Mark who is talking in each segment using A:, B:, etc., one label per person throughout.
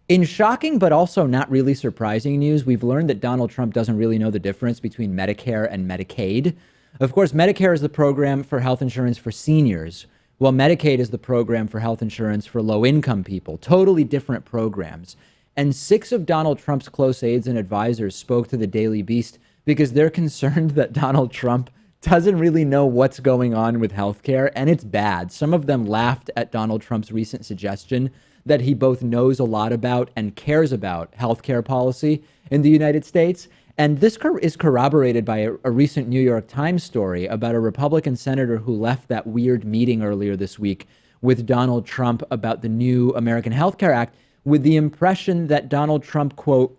A: In shocking but also not really surprising news, we've learned that Donald Trump doesn't really know the difference between Medicare and Medicaid. Of course, Medicare is the program for health insurance for seniors, while Medicaid is the program for health insurance for low-income people. Totally different programs. And 6 of Donald Trump's close aides and advisors spoke to the Daily Beast because they're concerned that Donald Trump doesn't really know what's going on with healthcare, and it's bad. Some of them laughed at Donald Trump's recent suggestion that he both knows a lot about and cares about healthcare policy in the United States. And this is corroborated by a recent New York Times story about a Republican senator who left that weird meeting earlier this week with Donald Trump about the new American Health Care Act with the impression that Donald Trump, quote,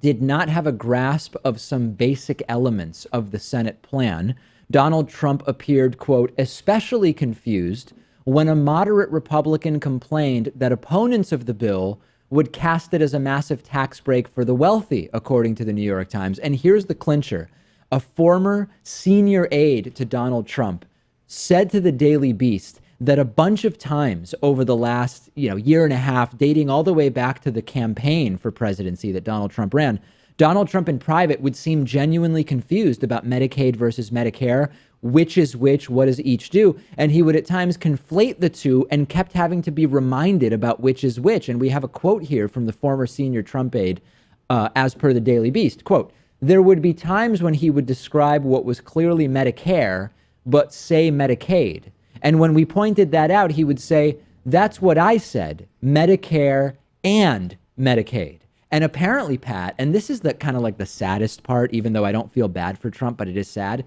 A: did not have a grasp of some basic elements of the Senate plan. Donald Trump appeared, quote, especially confused when a moderate Republican complained that opponents of the bill would cast it as a massive tax break for the wealthy, according to the New York Times. And here's the clincher. A former senior aide to Donald Trump said to the Daily Beast that a bunch of times over the last, year and a half, dating all the way back to the campaign for presidency that Donald Trump ran, Donald Trump in private would seem genuinely confused about Medicaid versus Medicare, which is which, what does each do? And he would at times conflate the two and kept having to be reminded about which is which. And we have a quote here from the former senior Trump aide, as per the Daily Beast, quote, there would be times when he would describe what was clearly Medicare, but say Medicaid. And when we pointed that out, he would say, that's what I said, Medicare and Medicaid. And apparently, Pat, and this is the kind of like the saddest part, even though I don't feel bad for Trump, but it is sad.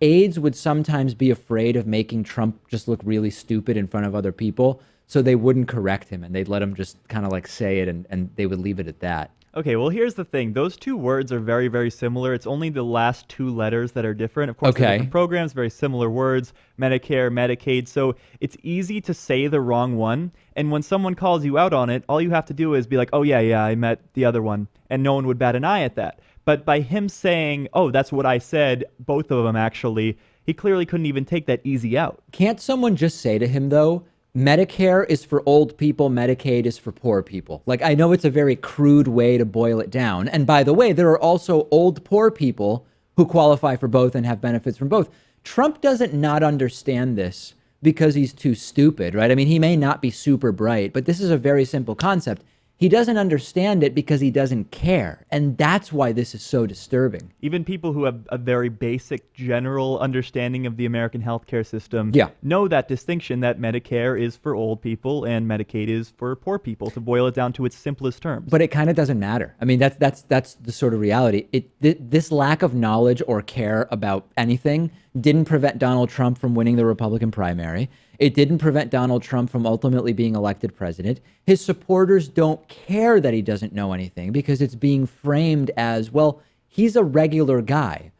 A: Aides would sometimes be afraid of making Trump just look really stupid in front of other people. So they wouldn't correct him and they'd let him just kind of like say it and they would leave it at that.
B: Okay, well, here's the thing. Those two words are very, very similar. It's only the last 2 letters that are different. Of course, they're different programs, very similar words, Medicare, Medicaid. So it's easy to say the wrong one. And when someone calls you out on it, all you have to do is be like, oh, yeah, I meant the other one. And no one would bat an eye at that. But by him saying, oh, that's what I said, both of them actually, he clearly couldn't even take that easy out.
A: Can't someone just say to him, though, Medicare is for old people, Medicaid is for poor people? Like, I know it's a very crude way to boil it down. And by the way, there are also old poor people who qualify for both and have benefits from both. Trump doesn't not understand this because he's too stupid, right? I mean, he may not be super bright, but this is a very simple concept. He doesn't understand it because he doesn't care. And that's why this is so disturbing.
B: Even people who have a very basic general understanding of the American healthcare system know that distinction that Medicare is for old people and Medicaid is for poor people, to boil it down to its simplest terms.
A: But it kind of doesn't matter. I mean, that's the sort of reality. This lack of knowledge or care about anything didn't prevent Donald Trump from winning the Republican primary. It didn't prevent Donald Trump from ultimately being elected president. His supporters don't care that he doesn't know anything because it's being framed as, well, he's a regular guy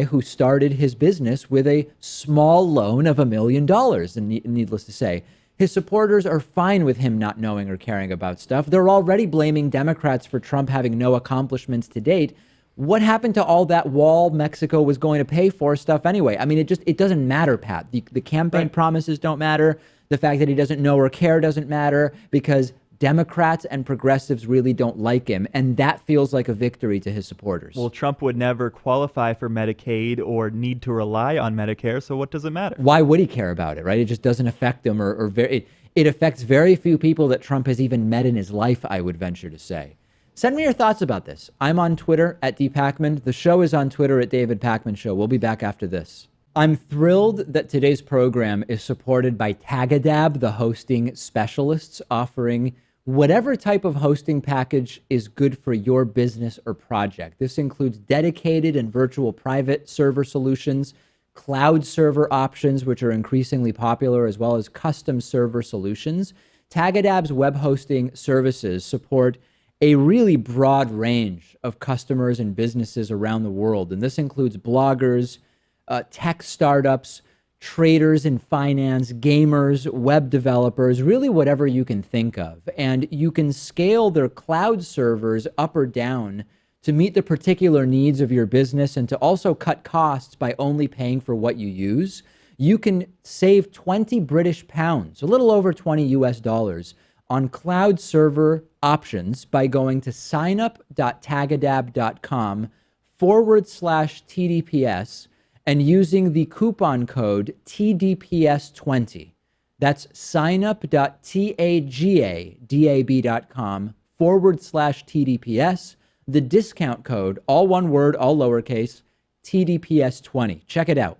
A: who started his business with a small loan of $1 million. And needless to say, his supporters are fine with him not knowing or caring about stuff. They're already blaming Democrats for Trump having no accomplishments to date. What happened to all that wall Mexico was going to pay for stuff anyway? I mean, it doesn't matter, Pat. The campaign promises don't matter. The fact that he doesn't know or care doesn't matter because Democrats and progressives really don't like him. And that feels like a victory to his supporters.
B: Well, Trump would never qualify for Medicaid or need to rely on Medicare. So what does it matter?
A: Why would he care about it, right? It just doesn't affect him it affects very few people that Trump has even met in his life, I would venture to say. Send me your thoughts about this. I'm on Twitter at @DPakman. The show is on Twitter at David Pakman Show. We'll be back after this. I'm thrilled that today's program is supported by Tagadab, the hosting specialists, offering whatever type of hosting package is good for your business or project. This includes dedicated and virtual private server solutions, cloud server options, which are increasingly popular, as well as custom server solutions. Tagadab's web hosting services support a really broad range of customers and businesses around the world. And this includes bloggers, tech startups, traders in finance, gamers, web developers, really whatever you can think of. And you can scale their cloud servers up or down to meet the particular needs of your business and to also cut costs by only paying for what you use. You can save 20 British pounds, a little over 20 US dollars, on cloud server options by going to signup.tagadab.com/TDPS and using the coupon code TDPS20. That's signup.tagadab.com/TDPS. The discount code, all one word, all lowercase, TDPS20. Check it out.